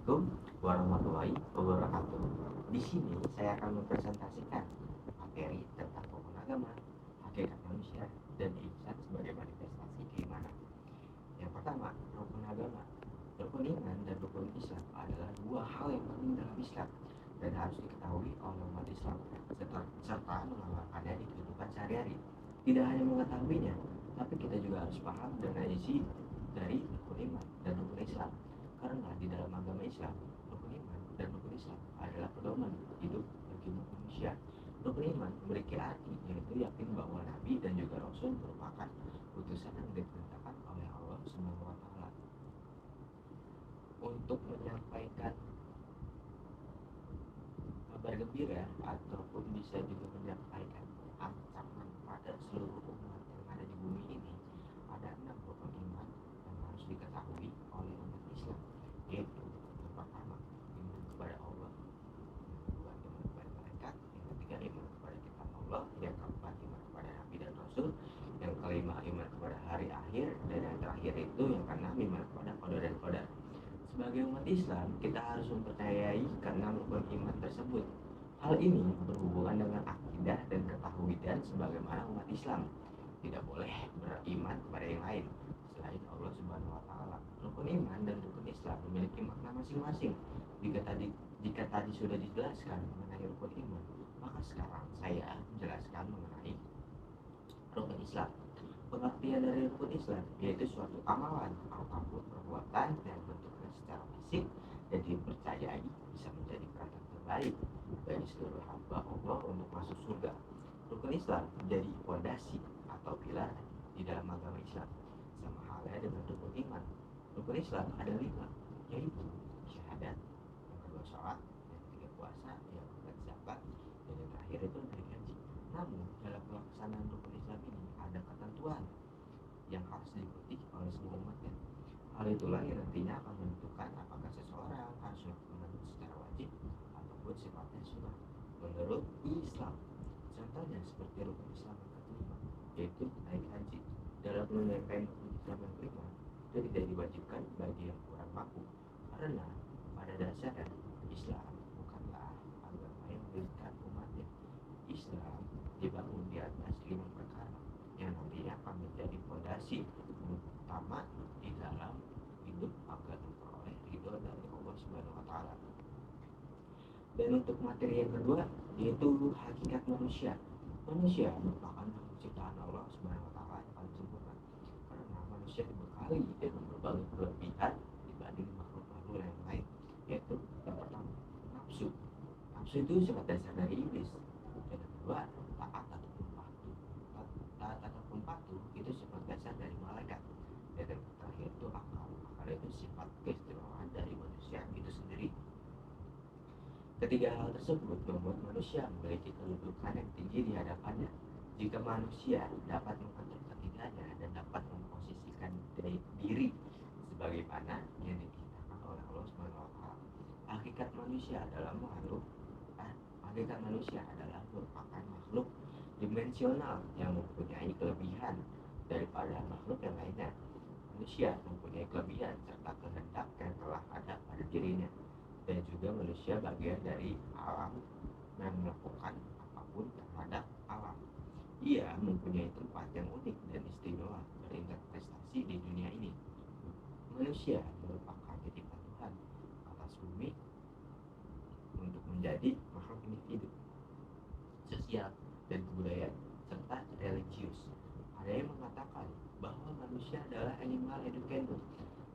Assalamualaikum warahmatullahi wabarakatuh. Di sini saya akan mempresentasikan materi tentang rukun agama, hakikat manusia, dan ihsan sebagai manifestasi keimanan. Yang pertama, rukun agama. Rukun iman dan rukun Islam adalah dua hal yang penting dalam Islam dan harus diketahui oleh umat Islam serta mengamalkannya di kehidupan sehari-hari. Tidak hanya mengetahuinya, tapi kita juga harus paham dengan isi dari rukun iman dan rukun Islam. Karena di dalam agama Islam, rukun iman dan rukun Islam adalah pedoman hidup bagi manusia. Rukun iman memiliki arti yaitu yakin bahwa Nabi dan juga Rasul merupakan utusan yang diperintahkan oleh Allah Subhanahu wa Ta'ala untuk menyampaikan kabar gembira ataupun bisa juga menyampaikan ancaman pada seluruh umat yang ada di bumi ini. Ada 6 rukun iman yang harus diketahui oleh umat Islam, yaitu yang pertama iman kepada Allah, yang kedua iman kepada malaikat, yang ketiga iman kepada kitab Allah, yang keempat iman kepada Nabi dan Rasul, yang kelima iman kepada hari akhir, dan yang terakhir itu yang keenam iman kepada qadar dan qadar. Sebagai umat Islam, kita harus mempercayai keenam rukun iman tersebut. Hal ini berhubungan dengan akidah dan ketauhidan sebagaimana umat Islam tidak boleh beriman kepada yang lain selain Allah Subhanahu wa Ta'ala. Rukun iman dan rukun Islam memiliki makna masing-masing. Jika tadi sudah dijelaskan mengenai rukun iman, maka sekarang saya menjelaskan mengenai rukun Islam. Pengertian dari rukun Islam yaitu suatu amalan ataupun perbuatan yang bentuknya secara fisik dan dipercayai bisa menjadi perangkat terbaik bagi seluruh hamba Allah untuk masuk surga. Rukun Islam menjadi fondasi atau pilar di dalam agama Islam, sama halnya dengan rukun iman. Rukun Islam ada 5, yaitu syahadat, yang kedua sholat, yang ketiga puasa, yang keempat zakat, dan yang terakhir itu naik haji. Namun dalam pelaksanaan rukun Islam ini ada ketentuan yang harus diikuti oleh seluruh umatnya. Hal itulah yang nantinya akan menentukan apakah seseorang harus melakukan secara wajib ataupun sifatnya sunnah menurut Islam. Contohnya seperti rukun Islam yang kelima, yaitu naik haji. Dalam menunaikan rukun Islam yang kelima itu tidak diwajibkan bagi yang kurang mampu, karena pada dasarnya Islam bukanlah agama yang memberikan umatnya. Islam dibangun di atas 5 perkara yang nantinya akan menjadi fondasi utama di dalam hidup agar memperoleh ridho dari Allah Subhanahu wa Ta'ala. Dan untuk materi yang kedua yaitu hakikat manusia. Manusia merupakan makhluk ciptaan Allah Subhanahu wa Ta'ala yang paling sempurna, karena manusia dibekali dengan berbagai kelebihan dibanding makhluk-makhluk yang lain, yaitu yang pertama nafsu. Nafsu itu sifat dasar dari iblis. Dan yang kedua taat ataupun patuh. Taat ataupun patuh itu sifat dasar dari malaikat. Dan yang terakhir itu akal. Akal itu sifat keistimewaan dari manusia itu sendiri. Ketiga hal tersebut membuat manusia memiliki kedudukan yang tinggi di hadapannya. Jika manusia dapat mengatur ketiganya dan dapat memposisikan diri sebagaimana yang diciptakan oleh Allah Subhanahu wa Ta'ala, hakikat manusia adalah merupakan makhluk dimensional yang mempunyai kelebihan daripada makhluk yang lainnya. Manusia mempunyai kelebihan serta kehendak yang telah ada pada dirinya, dan juga manusia bagian dari alam dan melakukan apapun terhadap alam. Ia mempunyai tempat yang unik dan istimewa berinterpretasi di dunia ini. Manusia merupakan titipan Tuhan atas bumi untuk menjadi makhluk individu, sosial, dan kebudayaan, serta religius. Ada yang mengatakan bahwa manusia adalah animal educator.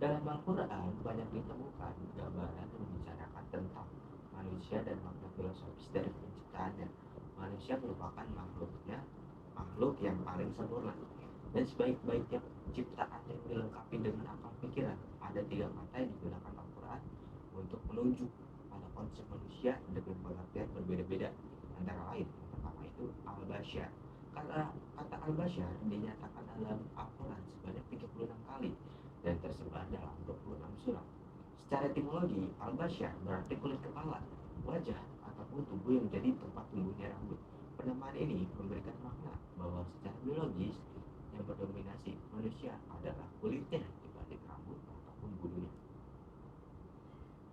Dalam Al-Quran banyak ditemukan gambaran yang membicarakan tentang manusia dan makna filosofis dari penciptaannya. Manusia merupakan makhluk yang paling sempurna dan sebaik-baiknya ciptaan yang dilengkapi dengan akal pikiran. Ada 3 kata yang digunakan Al-Quran untuk menunjuk pada konsep manusia dengan pengertian berbeda-beda. Antara lain, yang pertama itu al-bashar. Kata al-bashar dinyatakan dalam Al-Quran sebanyak 36 kali dan tersebar dalam 26 surat. Secara etimologi, al-bashar berarti kulit kepala, wajah, ataupun tubuh yang menjadi tempat tumbuhnya rambut. Penamaan ini memberikan makna bahwa secara biologis yang berdominasi manusia adalah kulitnya dibanding rambut ataupun bulunya.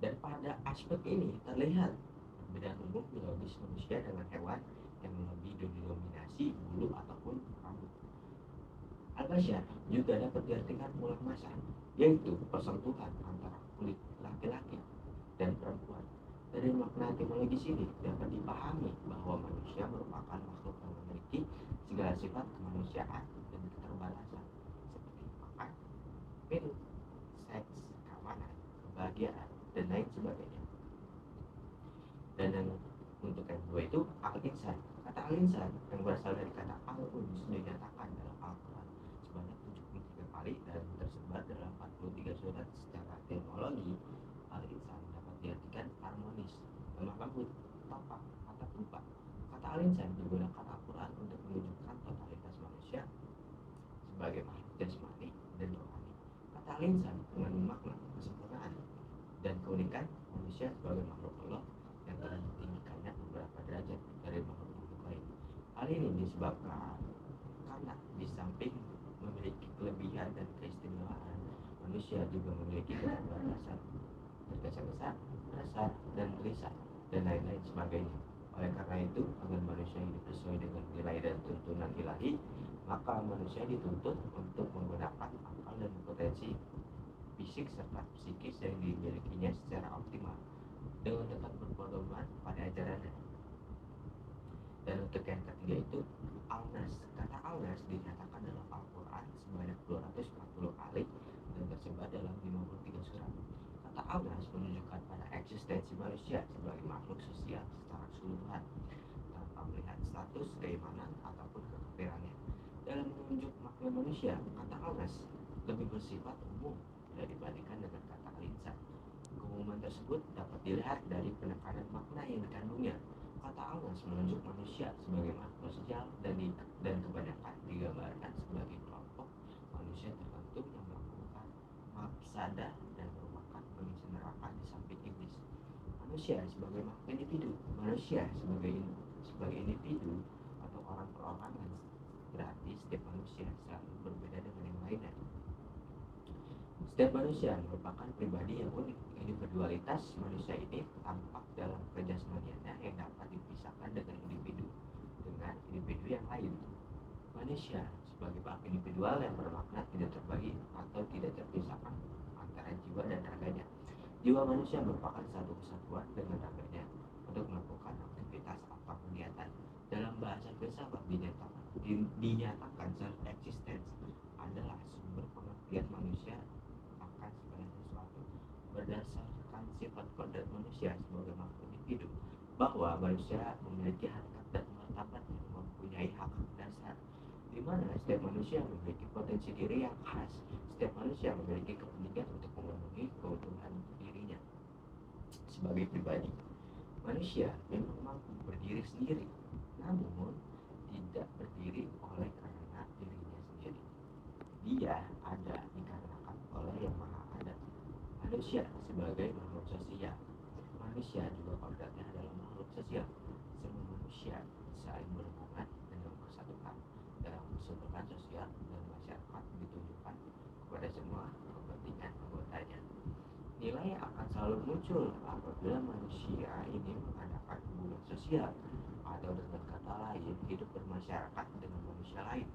Dan Pada aspek ini terlihat perbedaan umum biologis manusia dengan hewan yang lebih didominasi bulu ataupun rambut. Al-Bashar juga dapat diartikan ulang masa, yaitu persentuhan antara kulit laki-laki dan perempuan. Dari makna etimologis ini dapat dipahami bahwa manusia merupakan makhluk yang memiliki segala sifat kemanusiaan dan keterbatasan seperti makan, minum, seks, keamanan, kebahagiaan, dan lain sebagainya. Dan yang untuk yang kedua itu al-insan. Kata al-insan yang berasal dari kata al-uns dinyatakan dalam Al-Quran sebanyak 73 kali dan tersebar dalam 43 surat. Secara etimologi, al-insan dapat diartikan harmonis, lemah lembut, tampak, atau rupa. Kata al-insan digunakan Al-Quran untuk menunjukkan totalitas manusia sebagai makhluk jasmani dan rohani. Kata al-insan mengandung makna kesempurnaan dan keunikan manusia sebagai makhluk Allah yang telah ditinggikannya beberapa derajat dari makhluk lain. Hal ini disebabkan karena di samping memiliki kelebihan dan keistimewaan, manusia juga memiliki keterbatasan, tergesa-gesa, resah, dan gelisah, dan lain-lain sebagainya. Oleh karena itu, agar manusia hidup sesuai dengan nilai dan tuntunan ilahi, maka manusia dituntut untuk menggunakan akal dan potensi fisik serta psikis yang dimilikinya secara optimal dengan tetap berpedoman pada ajarannya. Dan untuk yang ketiga itu al-nas. Kata al-nas dinyatakan dalam Al-Quran sebanyak 240 kali dan tersebar dalam 53 surat. Kata al-nas menunjukkan pada eksistensi manusia sebagai makhluk sosial secara keseluruhan tanpa melihat status, keimanan, ataupun kekafirannya. Dalam menunjuk makna manusia, kata al-nas lebih bersifat umum dibandingkan dengan kata al-insan. Keumuman tersebut dapat dilihat dari penekanan makna yang dikandungnya. Kata al-nas menunjuk manusia sebagai makhluk sosial dan kebanyakan digambarkan sebagai kelompok manusia tertentu yang melakukan mafsadah dan merupakan pengisi neraka di samping iblis. Manusia sebagai makhluk individu, manusia sebagai individu atau orang perorangan, berarti setiap manusia selalu berbeda dengan yang lainnya. Setiap manusia merupakan pribadi yang unik. Individualitas manusia ini tampak dalam kejasmaniannya yang dapat dipisahkan dengan individu yang lain. Manusia sebagai makhluk individual yang bermakna tidak terbagi atau tidak terpisahkan antara jiwa dan raganya. Jiwa manusia merupakan satu kesatuan dengan raganya untuk melakukan aktivitas atau kegiatan. Dalam bahasa filsafat dinyatakan self-existence adalah sumber pengertian manusia akan segala sesuatu berdasarkan sifat kodrat manusia sebagai makhluk individu, bahwa manusia memiliki harkat dan martabat yang mempunyai hak dasar, di mana setiap manusia memiliki potensi diri yang khas. Setiap manusia memiliki kepentingan untuk memenuhi kebutuhan dirinya sebagai pribadi. Manusia memang mampu berdiri sendiri, namun tidak berdiri oleh karena dirinya sendiri. Dia ada dikarenakan oleh yang maha ada. Manusia sebagai makhluk sosial. Manusia juga kodratnya adalah makhluk sosial. Semua manusia saling berhubungan dan mempersatukan dalam kesatuan sosial dan masyarakat ditunjukkan kepada semua kepentingan anggotanya. Nilai akan selalu muncul apabila manusia ini mengadakan hubungan sosial atau dengan kata lain hidup bermasyarakat dengan manusia lain.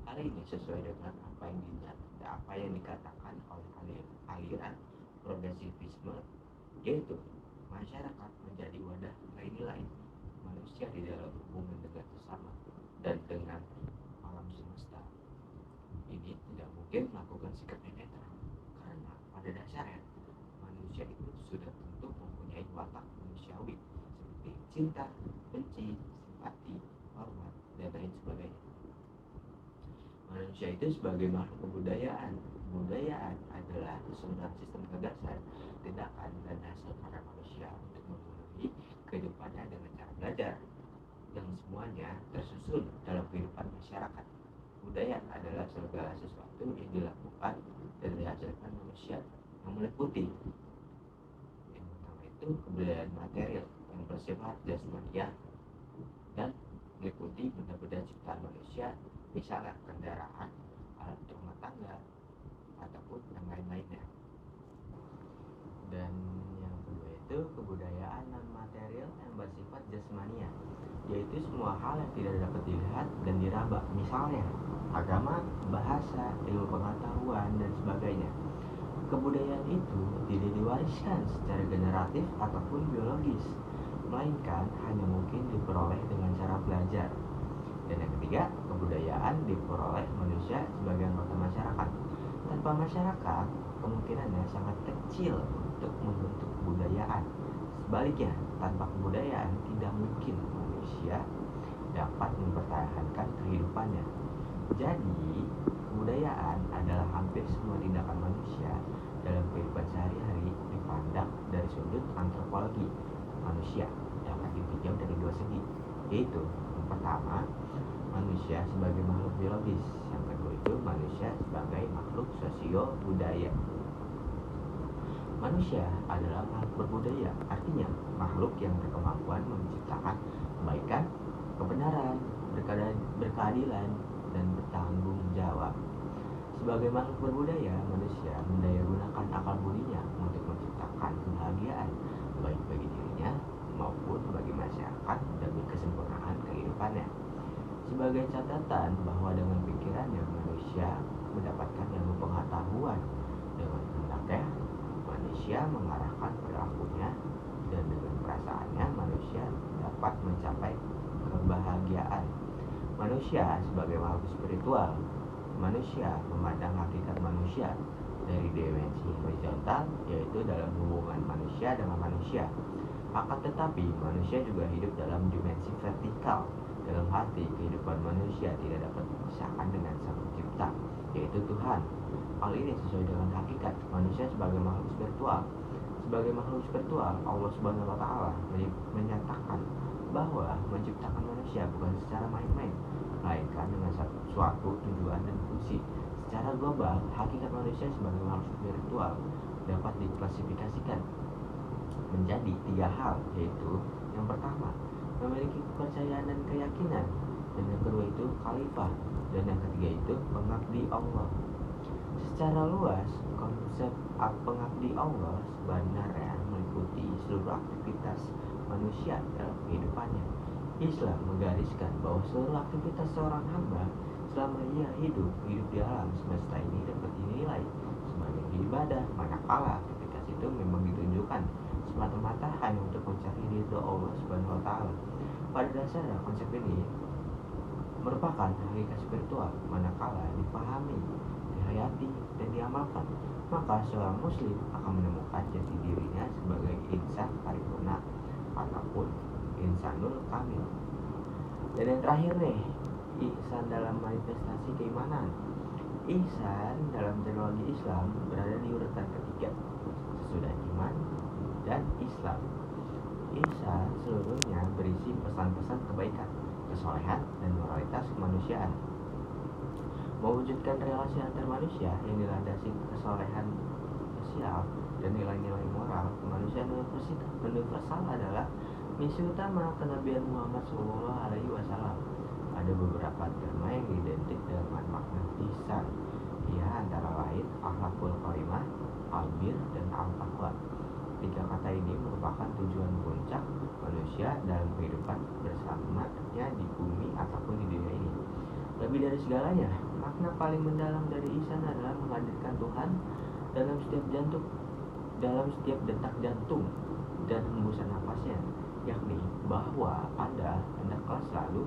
Hal ini sesuai dengan apa yang dikatakan oleh aliran progresivisme, yaitu masyarakat menjadi wadah nilai-nilai manusia di dalam hubungan dengan sesama dan dengan alam semesta. Ini tidak mungkin melakukan sikap yang netral, karena pada dasarnya manusia itu sudah tentu mempunyai watak manusiawi seperti cinta, benci, simpati, hormat, dan lain sebagainya. Manusia itu sebagai makhluk kebudayaan. Kebudayaan adalah keseluruhan sistem gagasan, tindakan, dan hasil karya manusia untuk memenuhi kehidupannya dengan cara belajar, yang semuanya tersusun dalam kehidupan masyarakat. Budaya adalah segala sesuatu yang dilakukan dan dihasilkan manusia yang meliputi yang pertama itu kebudayaan material yang bersifat jasmaniah dan meliputi benda-benda ciptaan manusia, misalnya kendaraan, alat rumah tangga, ataupun yang lain-lainnya. Dan yang kedua yaitu kebudayaan non material yang bersifat jasmania, yaitu semua hal yang tidak dapat dilihat dan diraba, misalnya agama, bahasa, ilmu pengetahuan, dan sebagainya. Kebudayaan itu tidak diwariskan secara generatif ataupun biologis, melainkan hanya mungkin diperoleh dengan cara belajar. Dan yang ketiga, kebudayaan diperoleh manusia sebagai anggota masyarakat. Tanpa masyarakat, kemungkinannya sangat kecil untuk membentuk kebudayaan. Sebaliknya, tanpa kebudayaan tidak mungkin manusia dapat mempertahankan kehidupannya. Jadi, kebudayaan adalah hampir semua tindakan manusia dalam kehidupan sehari-hari dipandang dari sudut antropologi manusia yang dapat ditinjau dari dua segi, yaitu yang pertama, manusia sebagai makhluk biologis, yang kedua itu manusia sebagai makhluk sosio-budaya. Manusia adalah makhluk berbudaya, artinya makhluk yang berkemampuan menciptakan kebaikan, kebenaran, berkeadilan, dan bertanggung jawab. Sebagai makhluk berbudaya, manusia mendayagunakan akal budinya untuk menciptakan kebahagiaan, baik bagi dirinya maupun bagi masyarakat demi kesempurnaan kehidupannya. Sebagai catatan bahwa dengan pikirannya manusia mendapatkan ilmu pengetahuan, dengan hendaknya manusia mengarahkan perilakunya, dan dengan perasaannya manusia dapat mencapai kebahagiaan. Manusia sebagai makhluk spiritual, manusia memandang hakikat manusia dari dimensi horizontal, yaitu dalam hubungan manusia dengan manusia. Akan tetapi manusia juga hidup dalam dimensi vertikal. Dalam hati, kehidupan manusia tidak dapat dipisahkan dengan Sang Pencipta, yaitu Tuhan. Hal ini sesuai dengan hakikat manusia sebagai makhluk spiritual. Sebagai makhluk spiritual, Allah Subhanahu wa Ta'ala menyatakan bahwa menciptakan manusia bukan secara main-main, melainkan dengan suatu tujuan dan fungsi. Secara global, hakikat manusia sebagai makhluk spiritual dapat diklasifikasikan menjadi tiga hal, yaitu yang pertama, memiliki kepercayaan dan keyakinan, dan yang kedua itu khalifah, dan yang ketiga itu pengabdi Allah. Secara luas, konsep pengabdi Allah sebenarnya meliputi seluruh aktivitas manusia dalam kehidupannya. Islam menggariskan bahwa seluruh aktivitas seorang hamba selama ia hidup di alam semesta ini dapat dinilai sebagai ibadah, manakala aktivitas itu memang ditunjukkan semata-mata hanya untuk mencari ridho Allah Subhanahu wa Ta'ala. Pada dasarnya konsep ini merupakan hakikat spiritual, manakala dipahami, dihayati, dan diamalkan, maka seorang muslim akan menemukan jati dirinya sebagai insan paripurna ataupun insanul kamil. Dan yang terakhir nih, ihsan dalam manifestasi keimanan. Ihsan dalam terminologi Islam berada di urutan ketiga sesudah iman dan Islam. Ihsan seluruhnya berisi pesan-pesan kebaikan, kesolehan, dan moralitas kemanusiaan. Mewujudkan relasi antar manusia yang dilandasi kesolehan sosial dan nilai-nilai moral kemanusiaan universal adalah misi utama kenabian Muhammad SAW. Ada beberapa terma yang identik dengan makna ihsan, antara lain akhlakul karimah, albir, dan al-taqwa. Tiga kata ini merupakan tujuan puncak manusia dalam kehidupan bersamanya di bumi ataupun di dunia ini. Lebih dari segalanya, makna paling mendalam dari ihsan adalah menghadirkan Tuhan dalam setiap detak jantung dan hembusan nafasnya, yakni bahwa Anda hendaklah selalu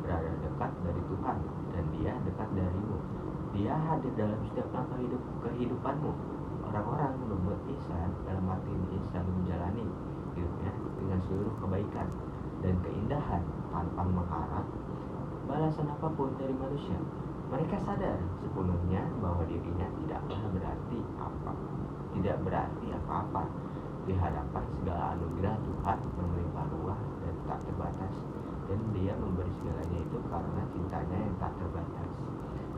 berada dekat dari Tuhan dan Dia dekat darimu. Dia hadir dalam setiap langkah kehidupanmu. Orang-orang berbuat ihsan dalam arti ini selalu menjalani hidupnya dengan seluruh kebaikan dan keindahan tanpa mengharap balasan apapun dari manusia. Mereka sadar sepenuhnya bahwa dirinya tidak berarti apa-apa di hadapan segala anugerah Tuhan yang melimpah ruah dan tak terbatas, dan Dia memberi segalanya itu karena cintanya yang tak terbatas.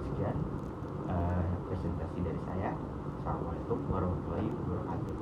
Sekian presentasi dari saya. Assalamualaikum warahmatullahi wabarakatuh.